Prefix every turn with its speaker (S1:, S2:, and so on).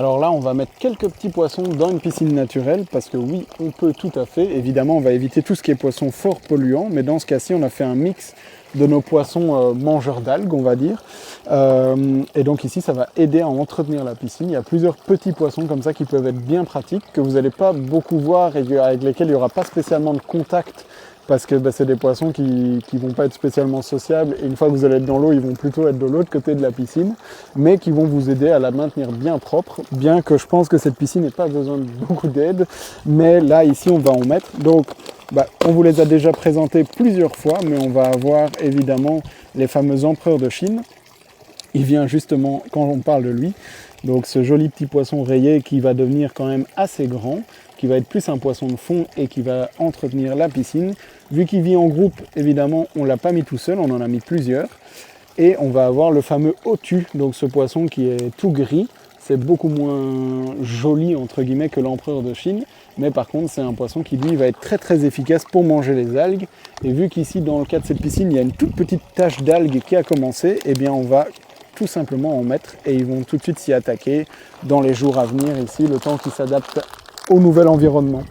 S1: Alors là, on va mettre quelques petits poissons dans une piscine naturelle parce que oui, on peut tout à fait. Évidemment, on va éviter tout ce qui est poisson fort polluant, mais dans ce cas-ci, on a fait un mix de nos poissons mangeurs d'algues, on va dire. Et donc ici, ça va aider à entretenir la piscine. Il y a plusieurs petits poissons comme ça qui peuvent être bien pratiques, que vous n'allez pas beaucoup voir et avec lesquels il n'y aura pas spécialement de contact parce que c'est des poissons qui ne vont pas être spécialement sociables et une fois que vous allez être dans l'eau, ils vont plutôt être de l'autre côté de la piscine, mais qui vont vous aider à la maintenir bien propre, bien que je pense que cette piscine n'ait pas besoin de beaucoup d'aide, mais là, ici, on va en mettre. Donc, on vous les a déjà présentés plusieurs fois, mais on va avoir évidemment les fameux empereurs de Chine. Il vient justement quand on parle de lui, donc ce joli petit poisson rayé qui va devenir quand même assez grand, qui va être plus un poisson de fond et qui va entretenir la piscine. Vu qu'il vit en groupe, évidemment, on ne l'a pas mis tout seul, on en a mis plusieurs. Et on va avoir le fameux Otu, donc ce poisson qui est tout gris. C'est beaucoup moins joli, entre guillemets, que l'empereur de Chine. Mais par contre, c'est un poisson qui, lui, va être très très efficace pour manger les algues. Et vu qu'ici, dans le cas de cette piscine, il y a une toute petite tache d'algues qui a commencé, eh bien, on va tout simplement en mettre et ils vont tout de suite s'y attaquer dans les jours à venir ici, le temps qu'ils s'adaptent au nouvel environnement.